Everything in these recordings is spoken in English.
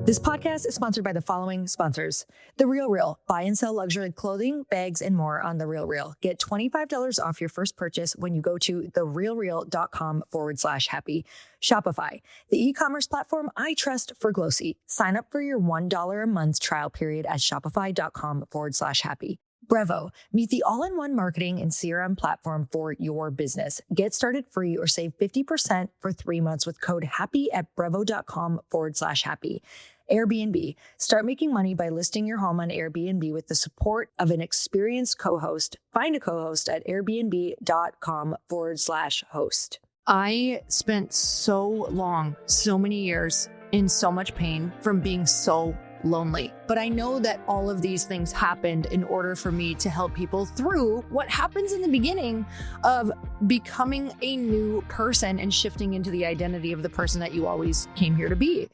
This podcast is sponsored by the following sponsors. The Real Real. Buy and sell luxury clothing, bags, and more on The Real Real. Get $25 off your first purchase when you go to therealreal.com/happy. Shopify, the e-commerce platform I trust for Glōci. Sign up for your $1 a month trial period at shopify.com/happy. Brevo, meet the all-in-one marketing and CRM platform for your business. Get started free or save 50% for 3 months with code HAPPY at brevo.com/happy. Airbnb, start making money by listing your home on Airbnb with the support of an experienced co-host. Find a co-host at airbnb.com/host. I spent so many years in so much pain from being so lonely. But I know that all of these things happened in order for me to help people through what happens in the beginning of becoming a new person and shifting into the identity of the person that you always came here to be.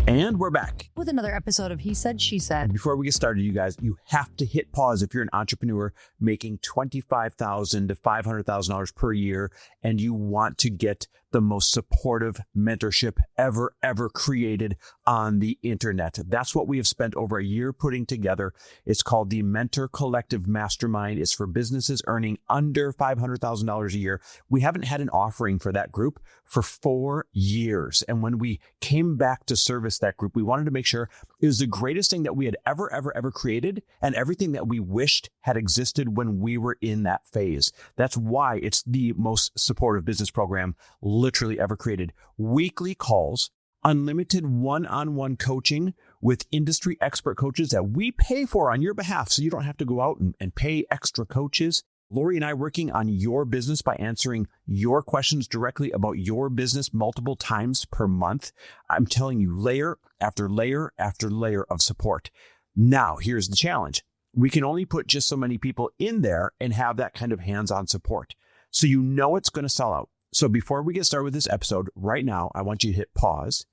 And we're back with another episode of He Said, She Said. Before we get started, you guys, you have to hit pause if you're an entrepreneur making $25,000 to $500,000 per year and you want to get the most supportive mentorship ever created on the internet. That's what we have spent over a year putting together. It's called the Mentor Collective Mastermind. It's for businesses earning under $500,000 a year. We haven't had an offering for that group for 4 years. And when we came back to service that group, we wanted to make sure it was the greatest thing that we had ever created and everything that we wished had existed when we were in that phase. That's why it's the most supportive business program literally ever created. Weekly calls, unlimited one-on-one coaching with industry expert coaches that we pay for on your behalf so you don't have to go out and pay extra coaches. Lori and I working on your business by answering your questions directly about your business multiple times per month. I'm telling you, layer after layer after layer of support. Now, here's the challenge. We can only put just so many people in there and have that kind of hands-on support. So you know it's going to sell out. So before we get started with this episode, right now, I want you to hit pause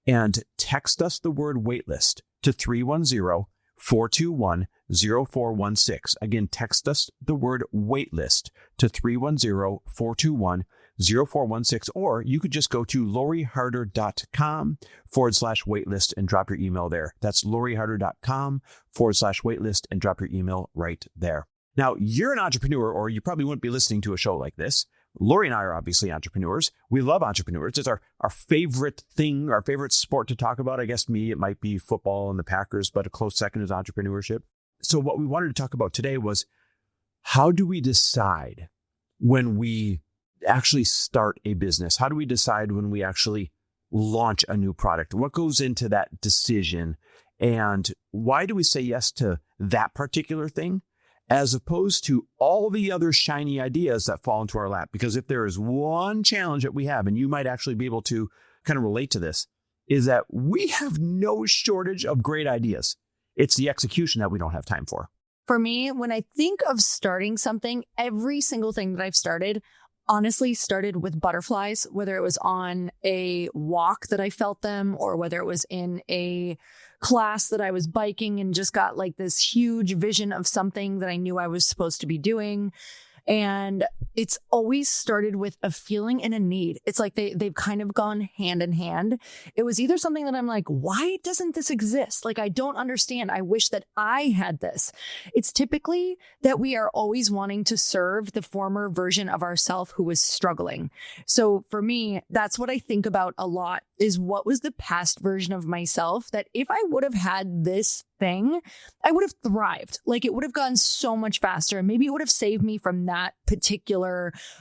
and text us the word waitlist to 310-421-0416. Again, text us the word waitlist to 310-421-0416, or you could just go to loriharder.com/waitlist and drop your email there. That's loriharder.com/waitlist and drop your email right there. Now, you're an entrepreneur, or you probably wouldn't be listening to a show like this. Lori and I are obviously entrepreneurs. We love entrepreneurs. It's our favorite thing, our favorite sport to talk about. I guess me, it might be football and the Packers, but a close second is entrepreneurship. So what we wanted to talk about today was, how do we decide when we actually start a business? How do we decide when we actually launch a new product? What goes into that decision? And why do we say yes to that particular thing as opposed to all the other shiny ideas that fall into our lap? Because if there is one challenge that we have, and you might actually be able to kind of relate to this, is that we have no shortage of great ideas. It's the execution that we don't have time for. For me, when I think of starting something, every single thing that I've started honestly started with butterflies, whether it was on a walk that I felt them, or whether it was in a class that I was biking and just got like this huge vision of something that I knew I was supposed to be doing. And it's always started with a feeling and a need. It's like they've kind of gone hand in hand. It was either something that I'm like, why doesn't this exist? Like, I don't understand. I wish that I had this. It's typically that we are always wanting to serve the former version of ourselves who was struggling. So for me, that's what I think about a lot, is what was the past version of myself that if I would have had this thing, I would have thrived. Like, it would have gone so much faster. Maybe it would have saved me from that particular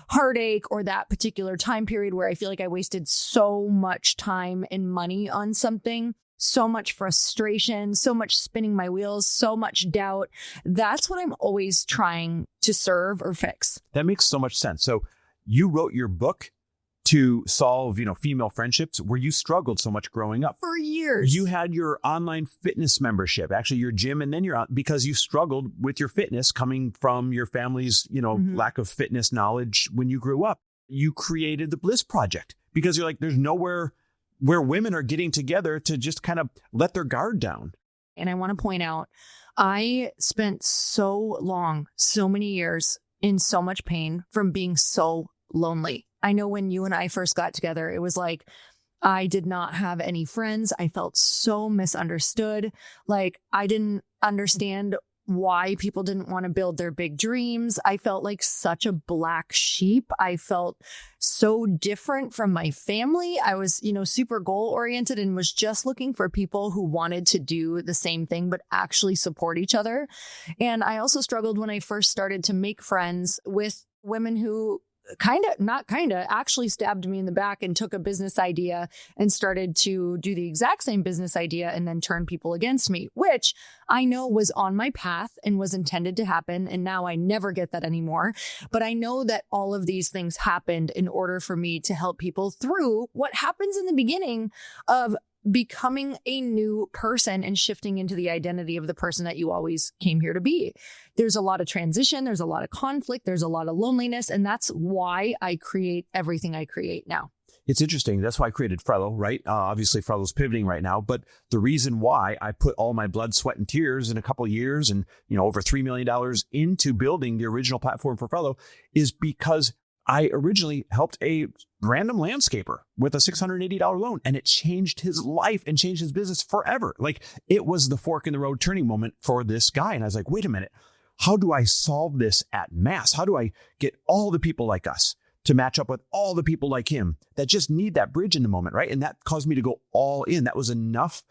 heartache or that particular time period where I feel like I wasted so much time and money on something, so much frustration, so much spinning my wheels, so much doubt. That's what I'm always trying to serve or fix. That makes so much sense. So you wrote your book to solve, female friendships where you struggled so much growing up. For years. You had your online fitness membership, actually your gym, and then because you struggled with your fitness coming from your family's, lack of fitness knowledge when you grew up. You created the Bliss Project because you're like, there's nowhere where women are getting together to just kind of let their guard down. And I want to point out, I spent so many years in so much pain from being so lonely. I know when you and I first got together, it was like, I did not have any friends. I felt so misunderstood. Like I didn't understand why people didn't want to build their big dreams. I felt like such a black sheep. I felt so different from my family. I was, super goal oriented and was just looking for people who wanted to do the same thing, but actually support each other. And I also struggled when I first started to make friends with women who actually stabbed me in the back and took a business idea and started to do the exact same business idea and then turn people against me, which I know was on my path and was intended to happen. And now I never get that anymore. But I know that all of these things happened in order for me to help people through what happens in the beginning of becoming a new person and shifting into the identity of the person that you always came here to be. There's a lot of transition. There's a lot of conflict. There's a lot of loneliness. And that's why I create everything I create now. It's interesting. That's why I created Frello, right? Obviously, Frello's pivoting right now. But the reason why I put all my blood, sweat, and tears in a couple of years and, over $3 million into building the original platform for Frello is because I originally helped a random landscaper with a $680 loan, and it changed his life and changed his business forever. Like it was the fork in the road turning moment for this guy. And I was like, wait a minute, how do I solve this at mass? How do I get all the people like us to match up with all the people like him that just need that bridge in the moment, right? And that caused me to go all in. That was enough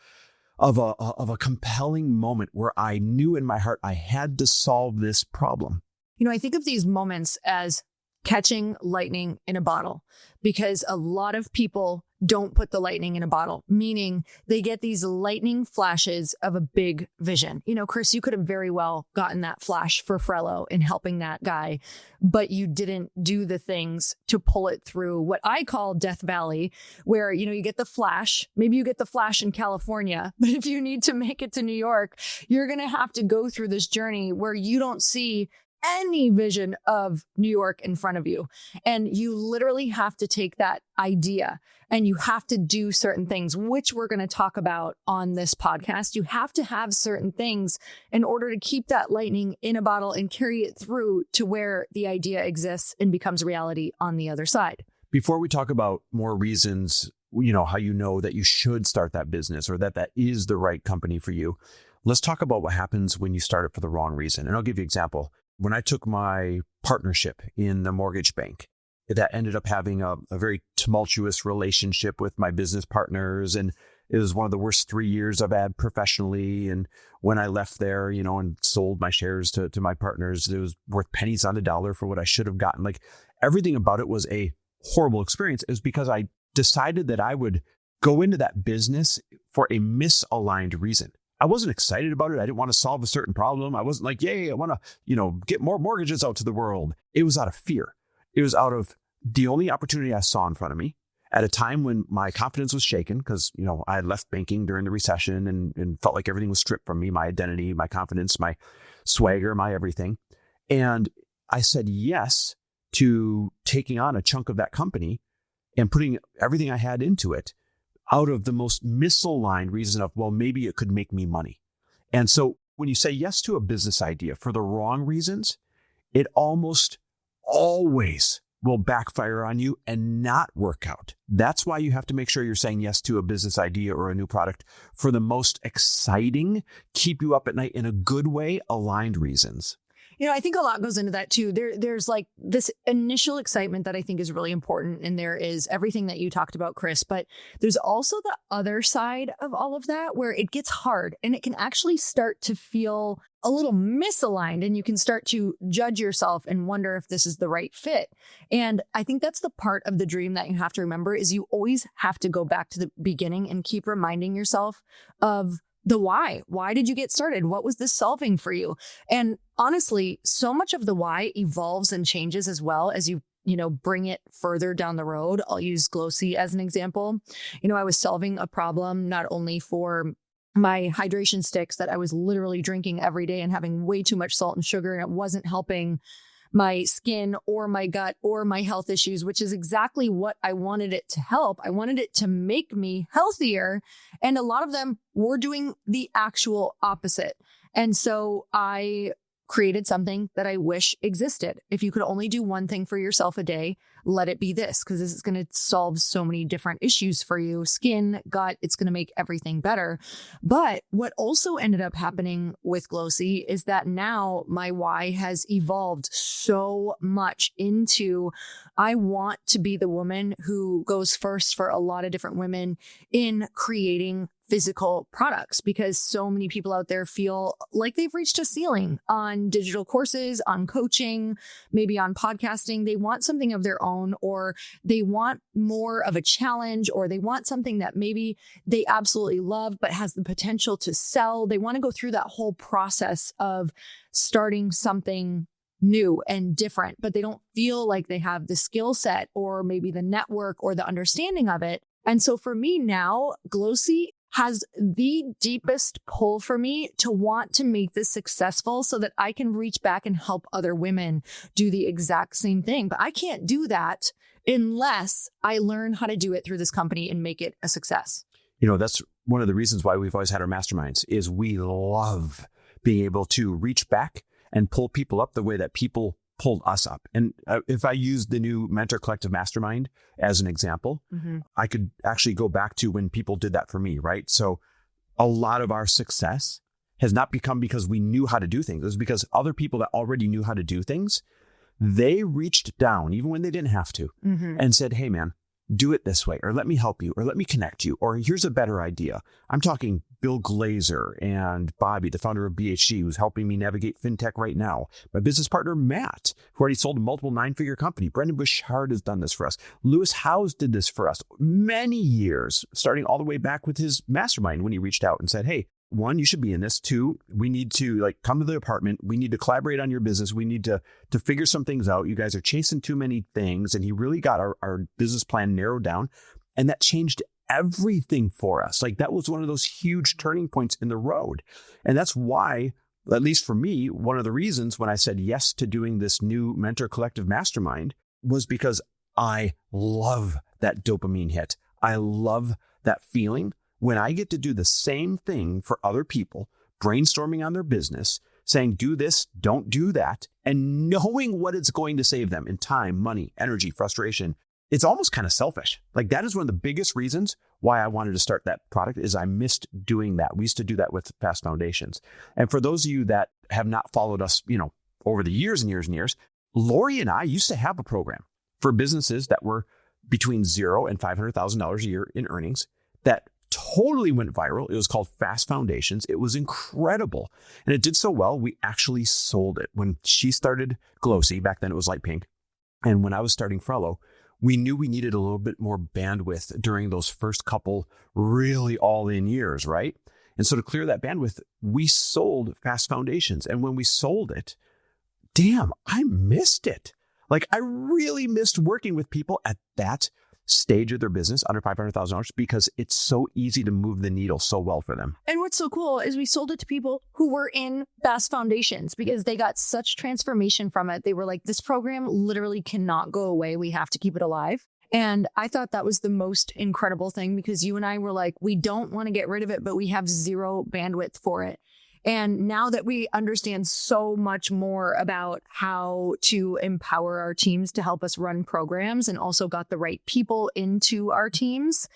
of a compelling moment where I knew in my heart I had to solve this problem. I think of these moments as catching lightning in a bottle, because a lot of people don't put the lightning in a bottle, meaning they get these lightning flashes of a big vision. Chris, you could have very well gotten that flash for Frello in helping that guy, but you didn't do the things to pull it through what I call Death Valley, where, you get the flash. Maybe you get the flash in California, but if you need to make it to New York, you're going to have to go through this journey where you don't see any vision of New York in front of you. And you literally have to take that idea and you have to do certain things, which we're going to talk about on this podcast. You have to have certain things in order to keep that lightning in a bottle and carry it through to where the idea exists and becomes reality on the other side. Before we talk about more reasons, how you know that you should start that business or that is the right company for you, let's talk about what happens when you start it for the wrong reason. And I'll give you an example. When I took my partnership in the mortgage bank, that ended up having a very tumultuous relationship with my business partners. And it was one of the worst 3 years I've had professionally. And when I left there, and sold my shares to my partners, it was worth pennies on the dollar for what I should have gotten. Like everything about it was a horrible experience. It was because I decided that I would go into that business for a misaligned reason. I wasn't excited about it. I didn't want to solve a certain problem. I wasn't like, yay, I want to, get more mortgages out to the world. It was out of fear. It was out of the only opportunity I saw in front of me at a time when my confidence was shaken because, I had left banking during the recession and felt like everything was stripped from me, my identity, my confidence, my swagger, my everything. And I said yes to taking on a chunk of that company and putting everything I had into it, out of the most misaligned reason of, well, maybe it could make me money. And so when you say yes to a business idea for the wrong reasons, it almost always will backfire on you and not work out. That's why you have to make sure you're saying yes to a business idea or a new product for the most exciting, keep you up at night in a good way, aligned reasons. I think a lot goes into that too. There's like this initial excitement that I think is really important. And there is everything that you talked about, Chris, but there's also the other side of all of that where it gets hard and it can actually start to feel a little misaligned and you can start to judge yourself and wonder if this is the right fit. And I think that's the part of the dream that you have to remember is you always have to go back to the beginning and keep reminding yourself of the why. Why did you get started? What was this solving for you? And honestly, so much of the why evolves and changes as well as you bring it further down the road. I'll use Glōci as an example. I was solving a problem not only for my hydration sticks that I was literally drinking every day and having way too much salt and sugar, and it wasn't helping my skin or my gut or my health issues, which is exactly what I wanted it to help. I wanted it to make me healthier. And a lot of them were doing the actual opposite. And so I created something that I wish existed. If you could only do one thing for yourself a day, let it be this, because this is going to solve so many different issues for you. Skin, gut, it's going to make everything better. But what also ended up happening with Glōci is that now my why has evolved so much into, I want to be the woman who goes first for a lot of different women in creating physical products, because so many people out there feel like they've reached a ceiling on digital courses, on coaching, maybe on podcasting. They want something of their own, or they want more of a challenge, or they want something that maybe they absolutely love but has the potential to sell. They want to go through that whole process of starting something new and different, but they don't feel like they have the skill set or maybe the network or the understanding of it. And so for me now, Glōci has the deepest pull for me to want to make this successful so that I can reach back and help other women do the exact same thing. But I can't do that unless I learn how to do it through this company and make it a success. That's one of the reasons why we've always had our masterminds, is we love being able to reach back and pull people up the way that people pulled us up. And if I use the new Mentor Collective Mastermind as an example, I could actually go back to when people did that for me, right? So a lot of our success has not become because we knew how to do things. It was because other people that already knew how to do things, they reached down, even when they didn't have to, and said, hey, man, do it this way, or let me help you, or let me connect you, or here's a better idea. I'm talking Bill Glazer and Bobby, the founder of BHG, who's helping me navigate fintech right now. My business partner, Matt, who already sold a multiple 9-figure company. Brendan Bouchard has done this for us. Lewis Howes did this for us many years, starting all the way back with his mastermind when he reached out and said, hey, 1, you should be in this. 2, we need to come to the apartment. We need to collaborate on your business. We need to figure some things out. You guys are chasing too many things. And he really got our business plan narrowed down. And that changed everything for us. That was one of those huge turning points in the road. And that's why, at least for me, one of the reasons when I said yes to doing this new Mentor Collective Mastermind was because I love that dopamine hit. I love that feeling when I get to do the same thing for other people, brainstorming on their business, saying, do this, don't do that, and knowing what it's going to save them in time, money, energy, frustration. It's almost kind of selfish. That is one of the biggest reasons why I wanted to start that product, is I missed doing that. We used to do that with Fast Foundations. And for those of you that have not followed us, over the years and years and years, Lori and I used to have a program for businesses that were between $0 and $500,000 a year in earnings that totally went viral. It was called Fast Foundations. It was incredible. And it did so well, we actually sold it. When she started Glōci, back then it was light pink, and when I was starting Frello, we knew we needed a little bit more bandwidth during those first couple really all-in years, right? And so to clear that bandwidth, we sold Fast Foundations. And when we sold it, damn, I missed it. I really missed working with people at that stage of their business under $500,000 because it's so easy to move the needle so well for them. And what's so cool is we sold it to people who were in Fast Foundations because they got such transformation from it. They were like, this program literally cannot go away. We have to keep it alive. And I thought that was the most incredible thing, because you and I were like, we don't want to get rid of it, but we have zero bandwidth for it. And now that we understand so much more about how to empower our teams to help us run programs, and also got the right people into our teams,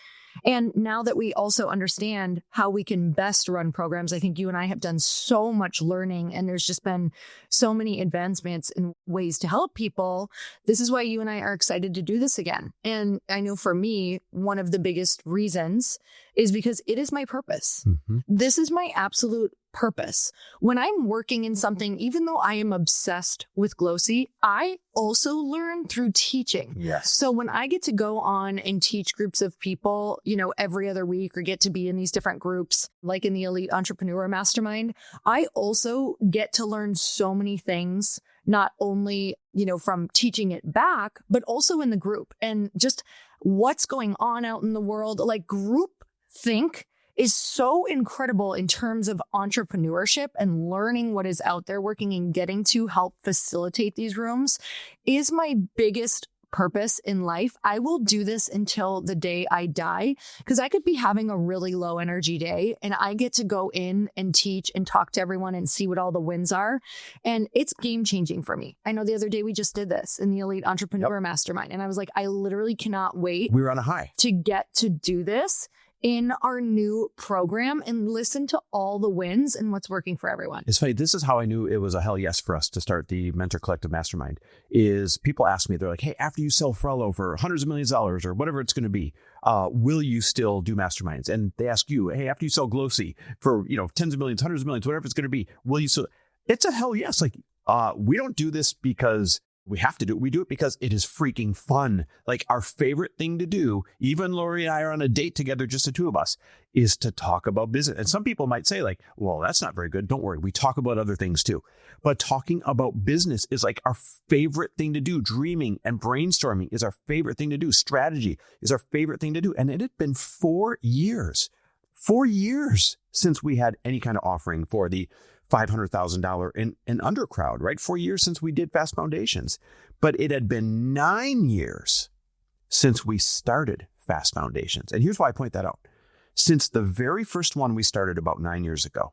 and now that we also understand how we can best run programs, I think you and I have done so much learning, and there's just been so many advancements in ways to help people. This is why you and I are excited to do this again. And I know for me, one of the biggest reasons is because it is my purpose. This is my absolute purpose. When I'm working in something, even though I am obsessed with Glōci, I also learn through teaching. Yes. So when I get to go on and teach groups of people, every other week, or get to be in these different groups, like in the Elite Entrepreneur Mastermind, I also get to learn so many things, not only, from teaching it back, but also in the group, and just what's going on out in the world. Group think is so incredible in terms of entrepreneurship and learning what is out there working, and getting to help facilitate these rooms is my biggest purpose in life, I will do this until the day I die, because I could be having a really low energy day and I get to go in and teach and talk to everyone and see what all the wins are. And it's game changing for me. I know the other day we just did this in the Elite Entrepreneur Mastermind. And I was like, I literally cannot wait. We were on a high to get to do this in our new program and listen to all the wins and what's working for everyone. It's funny. This is how I knew it was a hell yes for us to start the Mentor Collective Mastermind. Is people ask me, they're like, hey, after you sell Frello for hundreds of millions of dollars or whatever it's going to be, will you still do masterminds? And they ask you, hey, after you sell Glōci for, tens of millions, hundreds of millions, whatever it's going to be, will you still? It's a hell yes. Like, we don't do this because we have to do it. We do it because it is freaking fun. Like, our favorite thing to do, even Lori and I are on a date together, just the two of us, is to talk about business. And some people might say like, well, that's not very good. Don't worry. We talk about other things too. But talking about business is like our favorite thing to do. Dreaming and brainstorming is our favorite thing to do. Strategy is our favorite thing to do. And it had been 4 years since we had any kind of offering for the $500,000 and under crowd, right? 4 years since we did Fast Foundations, but it had been 9 years since we started Fast Foundations. And here's why I point that out. Since the very first one we started about 9 years ago,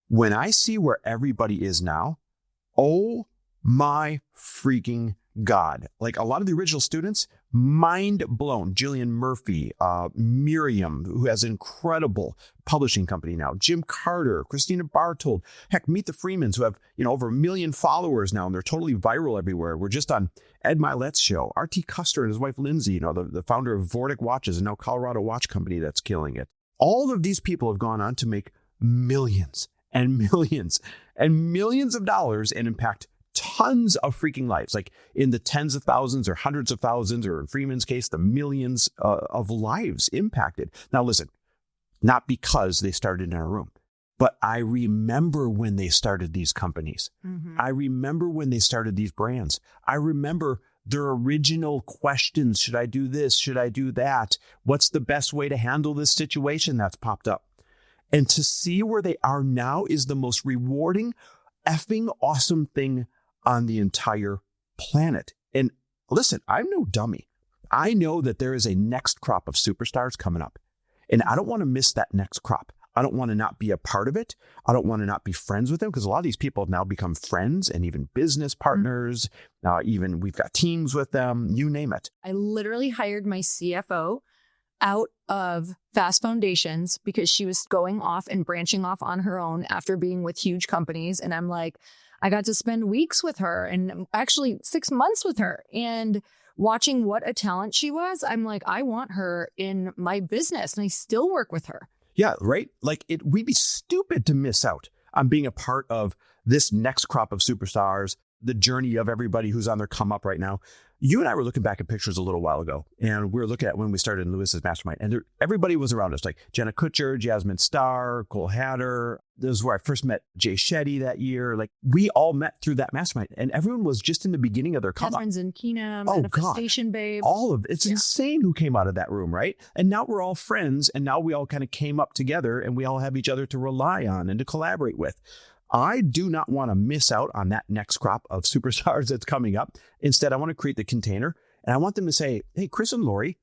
when I see where everybody is now, oh my freaking God. Like, a lot of the original students, mind blown. Jillian Murphy, Miriam, who has an incredible publishing company now, Jim Carter, Christina Bartold, heck, meet the Freemans, who have, over 1 million followers now, and they're totally viral everywhere. We're just on Ed Milet's show. R.T. Custer and his wife, Lindsay, the founder of Vortic Watches and now Colorado Watch Company that's killing it. All of these people have gone on to make millions and millions and millions of dollars and impact tons of freaking lives, like in the tens of thousands or hundreds of thousands, or in Freeman's case, the millions of lives impacted. Now, listen, not because they started in our room, but I remember when they started these companies. Mm-hmm. I remember when they started these brands. I remember their original questions. Should I do this? Should I do that? What's the best way to handle this situation that's popped up? And to see where they are now is the most rewarding, effing awesome thing on the entire planet. And listen, I'm no dummy. I know that there is a next crop of superstars coming up, and I don't want to miss that next crop. I don't want to not be a part of it. I don't want to not be friends with them, because a lot of these people have now become friends and even business partners. Even we've got teams with them, you name it. I literally hired my CFO out of Fast Foundations because she was going off and branching off on her own after being with huge companies. And I'm like, I got to spend weeks with her, and actually 6 months with her, and watching what a talent she was. I'm like, I want her in my business, and I still work with her. Yeah, right. Like, we'd be stupid to miss out on being a part of this next crop of superstars, the journey of everybody who's on their come up right now. You and I were looking back at pictures a little while ago, and we were looking at when we started in Lewis's mastermind, and everybody was around us, like Jenna Kutcher, Jasmine Starr, Cole Hatter. This is where I first met Jay Shetty that year. Like, we all met through that mastermind, and everyone was just in the beginning of their come up. Catherine Zankina, Manifestation Babe. All of it's insane who came out of that room, right? And now we're all friends, and now we all kind of came up together, and we all have each other to rely on and to collaborate with. I do not want to miss out on that next crop of superstars that's coming up. Instead, I want to create the container, and I want them to say, hey, Chris and Lori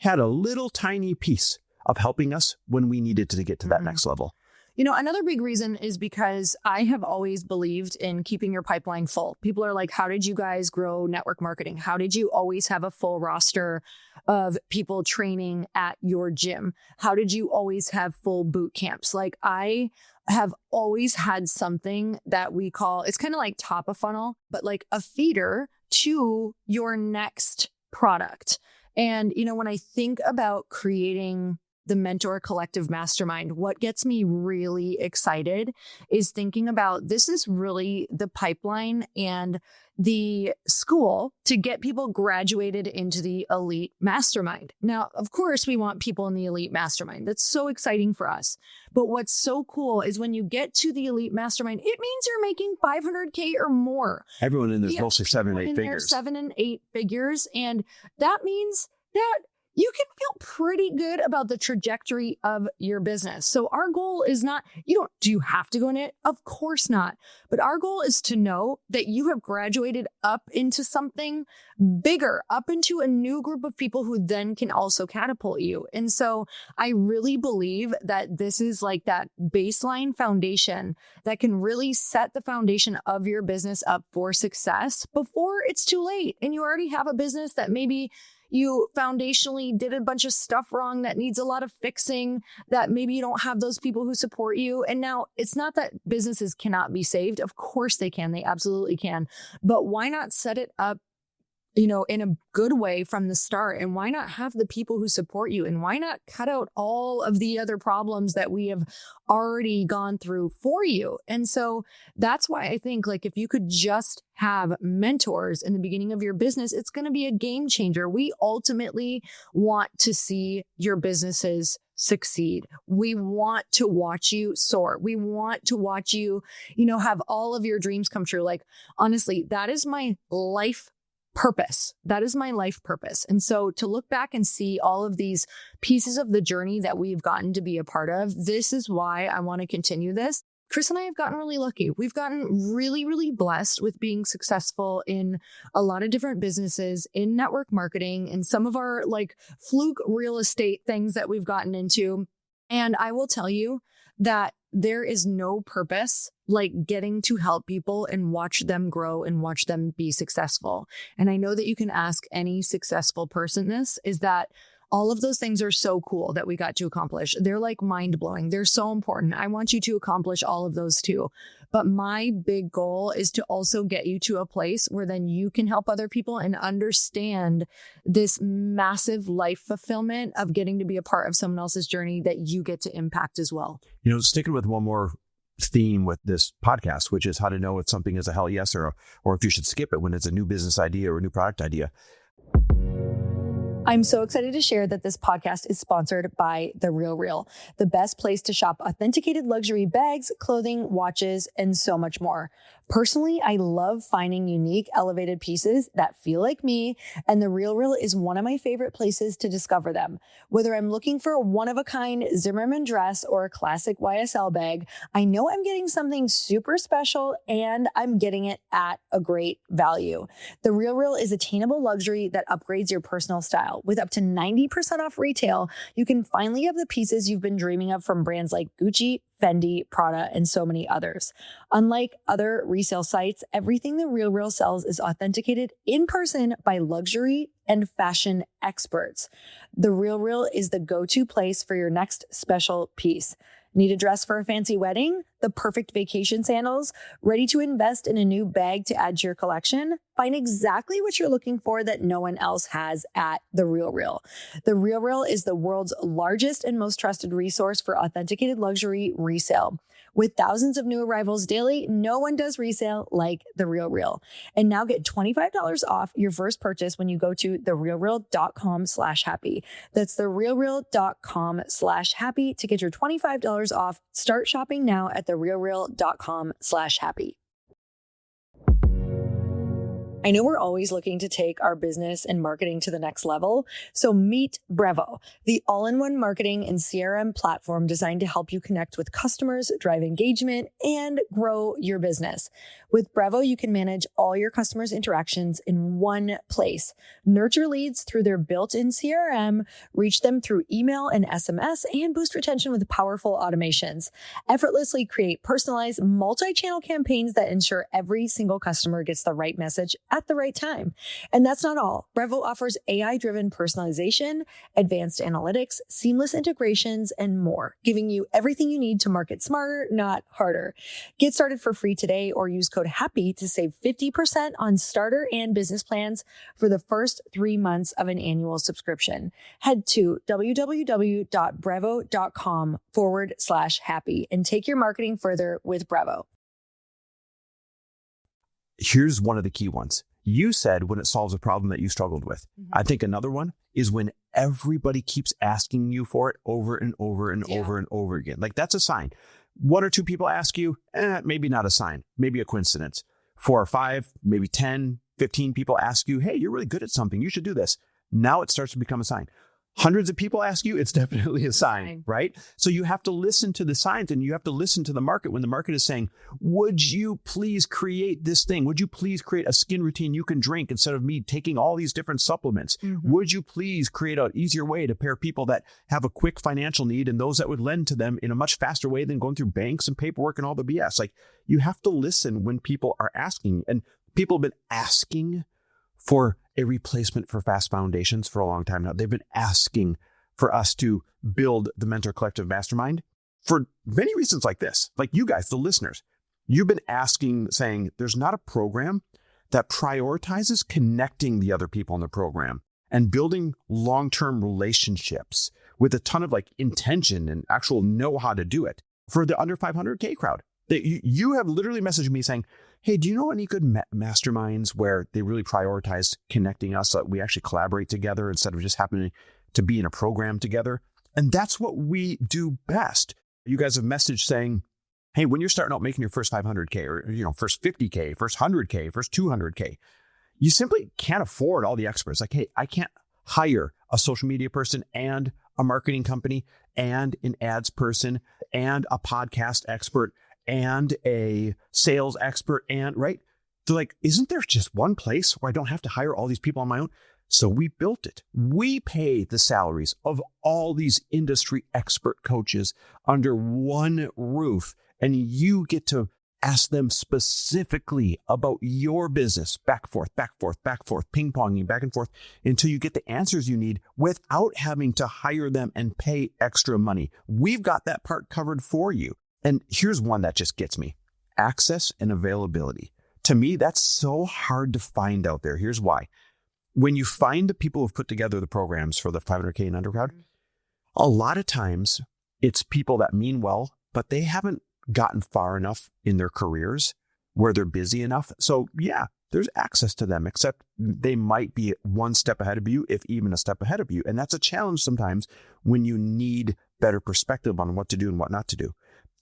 had a little tiny piece of helping us when we needed to get to that next level. Another big reason is because I have always believed in keeping your pipeline full. People are like, how did you guys grow network marketing? How did you always have a full roster of people training at your gym? How did you always have full boot camps? Like, I have always had something that we call, it's kind of like top of funnel, but like a feeder to your next product. And, when I think about creating the Mentor Collective Mastermind, what gets me really excited is thinking about, this is really the pipeline and the school to get people graduated into the Elite Mastermind. Now, of course, we want people in the Elite Mastermind. That's so exciting for us. But what's so cool is when you get to the Elite Mastermind, it means you're making $500K or more. Everyone in there's mostly 7 and 8 figures. 7 and 8 figures. And that means that you can feel pretty good about the trajectory of your business. So our goal is not, do you have to go in it? Of course not. But our goal is to know that you have graduated up into something bigger, up into a new group of people who then can also catapult you. And so I really believe that this is like that baseline foundation that can really set the foundation of your business up for success before it's too late. And you already have a business that maybe you foundationally did a bunch of stuff wrong that needs a lot of fixing, that maybe you don't have those people who support you. And now it's not that businesses cannot be saved. Of course they can. They absolutely can. But why not set it up, in a good way from the start? And why not have the people who support you? And why not cut out all of the other problems that we have already gone through for you? And so that's why I think, like, if you could just have mentors in the beginning of your business, it's going to be a game changer. We ultimately want to see your businesses succeed. We want to watch you soar. We want to watch you, have all of your dreams come true. Like, honestly, that is my life purpose. That is my life purpose. And so to look back and see all of these pieces of the journey that we've gotten to be a part of, this is why I want to continue this. Chris and I have gotten really lucky. We've gotten really, really blessed with being successful in a lot of different businesses, in network marketing, and some of our like fluke real estate things that we've gotten into. And I will tell you that there is no purpose like getting to help people and watch them grow and watch them be successful. And I know that you can ask any successful person this, is that all of those things are so cool that we got to accomplish. They're like mind blowing. They're so important. I want you to accomplish all of those too. But my big goal is to also get you to a place where then you can help other people and understand this massive life fulfillment of getting to be a part of someone else's journey that you get to impact as well. Sticking with one more theme with this podcast, which is how to know if something is a hell yes or if you should skip it when it's a new business idea or a new product idea. I'm so excited to share that this podcast is sponsored by The RealReal, the best place to shop authenticated luxury bags, clothing, watches, and so much more. Personally, I love finding unique, elevated pieces that feel like me, and The RealReal is one of my favorite places to discover them. Whether I'm looking for a one-of-a-kind Zimmermann dress or a classic YSL bag, I know I'm getting something super special and I'm getting it at a great value. The RealReal is attainable luxury that upgrades your personal style. With up to 90% off retail, you can finally have the pieces you've been dreaming of from brands like Gucci, Fendi, Prada, and so many others. Unlike other resale sites, everything The RealReal sells is authenticated in person by luxury and fashion experts. The RealReal is the go-to place for your next special piece. Need a dress for a fancy wedding? The perfect vacation sandals? Ready to invest in a new bag to add to your collection? Find exactly what you're looking for that no one else has at The RealReal. The RealReal is the world's largest and most trusted resource for authenticated luxury resale. With thousands of new arrivals daily, no one does resale like The RealReal. And now get $25 off your first purchase when you go to therealreal.com/happy. That's therealreal.com/happy to get your $25 off. Start shopping now at therealreal.com/happy. I know we're always looking to take our business and marketing to the next level. So meet Brevo, the all-in-one marketing and CRM platform designed to help you connect with customers, drive engagement, and grow your business. With Brevo, you can manage all your customers' interactions in one place, nurture leads through their built-in CRM, reach them through email and SMS, and boost retention with powerful automations. Effortlessly create personalized multi-channel campaigns that ensure every single customer gets the right message at the right time. And that's not all. Brevo offers AI-driven personalization, advanced analytics, seamless integrations, and more, giving you everything you need to market smarter, not harder. Get started for free today or use code HAPPY to save 50% on starter and business plans for the first 3 months of an annual subscription. Head to www.brevo.com/happy and take your marketing further with Brevo. Here's one of the key ones. You said when it solves a problem that you struggled with. Mm-hmm. I think another one is when everybody keeps asking you for it over and over and over and over again. Like, that's a sign. 1 or 2 people ask you, maybe not a sign, maybe a coincidence. 4 or 5, maybe 10, 15 people ask you, hey, you're really good at something. You should do this. Now it starts to become a sign. hundreds of people ask you, it's definitely a sign, right? So you have to listen to the signs, and you have to listen to the market when the market is saying, would you please create this thing? Would you please create a skin routine you can drink instead of me taking all these different supplements? Mm-hmm. Would you please create an easier way to pair people that have a quick financial need and those that would lend to them in a much faster way than going through banks and paperwork and all the BS? Like, you have to listen when people are asking, and people have been asking for a replacement for Fast Foundations for a long time now. They've been asking for us to build the Mentor Collective Mastermind for many reasons like this. Like you guys, the listeners, you've been asking, saying there's not a program that prioritizes connecting the other people in the program and building long-term relationships with a ton of like intention and actual know how to do it for the under 500K crowd. You have literally messaged me saying, hey, do you know any good masterminds where they really prioritize connecting us so that we actually collaborate together instead of just happening to be in a program together? And that's what we do best. You guys have messaged saying, hey, when you're starting out making your first 500K or, first 50K, first 100K, first 200K, you simply can't afford all the experts. Like, hey, I can't hire a social media person and a marketing company and an ads person and a podcast expert and a sales expert, and right? They're like, isn't there just one place where I don't have to hire all these people on my own? So we built it. We pay the salaries of all these industry expert coaches under one roof, and you get to ask them specifically about your business, back, forth, ping-ponging back and forth until you get the answers you need without having to hire them and pay extra money. We've got that part covered for you. And here's one that just gets me. Access and availability. To me, that's so hard to find out there. Here's why. When you find the people who've put together the programs for the 500K and under crowd, a lot of times it's people that mean well, but they haven't gotten far enough in their careers where they're busy enough. So yeah, there's access to them, except they might be one step ahead of you, if even a step ahead of you. And that's a challenge sometimes when you need better perspective on what to do and what not to do.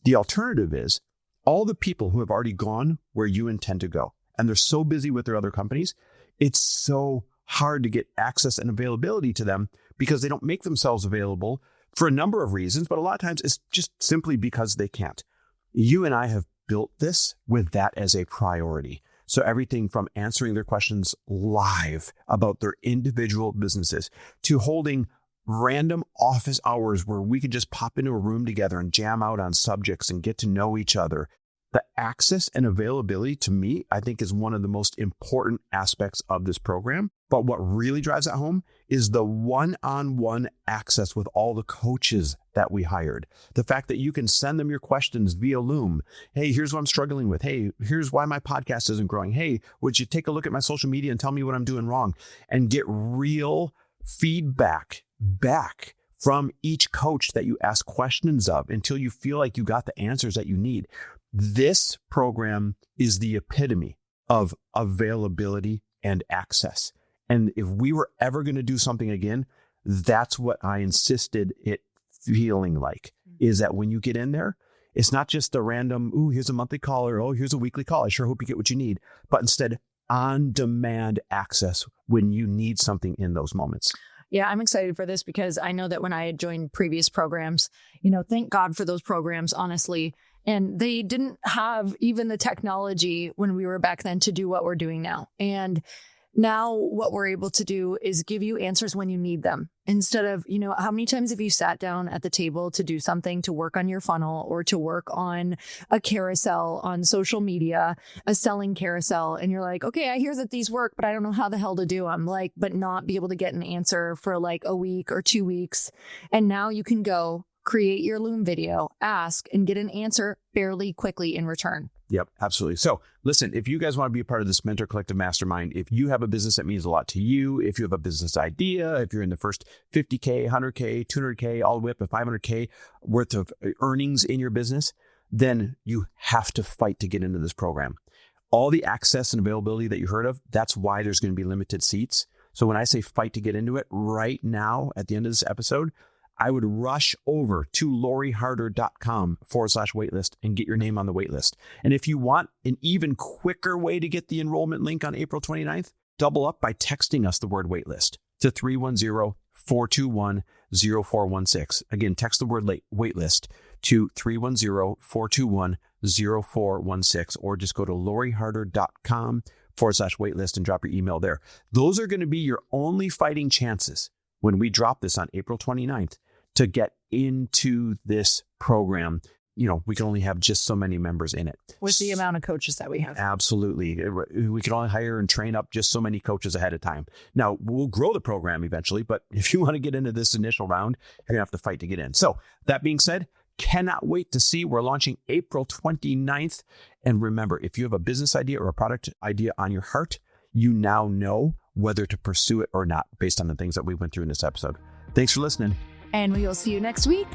The alternative is all the people who have already gone where you intend to go, and they're so busy with their other companies, it's so hard to get access and availability to them because they don't make themselves available for a number of reasons, but a lot of times it's just simply because they can't. You and I have built this with that as a priority. So everything from answering their questions live about their individual businesses to holding random office hours where we could just pop into a room together and jam out on subjects and get to know each other. The access and availability to me, I think, is one of the most important aspects of this program. But what really drives that home is the one-on-one access with all the coaches that we hired. The fact that you can send them your questions via Loom. Hey, here's what I'm struggling with. Hey, here's why my podcast isn't growing. Hey, would you take a look at my social media and tell me what I'm doing wrong? And get real feedback back from each coach that you ask questions of until you feel like you got the answers that you need. This program is the epitome of availability and access. And if we were ever going to do something again, that's what I insisted it feeling like, is that when you get in there, it's not just a random, ooh, here's a monthly call, or oh, here's a weekly call. I sure hope you get what you need. But instead, on-demand access when you need something in those moments. Yeah, I'm excited for this because I know that when I had joined previous programs, thank God for those programs, honestly. And they didn't have even the technology when we were back then to do what we're doing now. And now what we're able to do is give you answers when you need them. Instead of, how many times have you sat down at the table to do something, to work on your funnel or to work on a carousel on social media, a selling carousel, and you're like, okay, I hear that these work, but I don't know how the hell to do them, but not be able to get an answer for like a week or 2 weeks. And now you can go create your Loom video, ask, and get an answer fairly quickly in return. Yep, absolutely. So listen, if you guys want to be a part of this Mentor Collective Mastermind, if you have a business that means a lot to you, if you have a business idea, if you're in the first 50K, 100K, 200K, all the way up to 500K worth of earnings in your business, then you have to fight to get into this program. All the access and availability that you heard of, that's why there's going to be limited seats. So when I say fight to get into it right now at the end of this episode, I would rush over to loriharder.com/waitlist and get your name on the waitlist. And if you want an even quicker way to get the enrollment link on April 29th, double up by texting us the word waitlist to 310-421-0416. Again, text the word waitlist to 310-421-0416, or just go to loriharder.com/waitlist and drop your email there. Those are going to be your only fighting chances when we drop this on April 29th to get into this program. We can only have just so many members in it. With the amount of coaches that we have. Absolutely. We can only hire and train up just so many coaches ahead of time. Now, we'll grow the program eventually, but if you want to get into this initial round, you're going to have to fight to get in. So that being said, cannot wait to see. We're launching April 29th. And remember, if you have a business idea or a product idea on your heart, you now know whether to pursue it or not based on the things that we went through in this episode. Thanks for listening. And we will see you next week.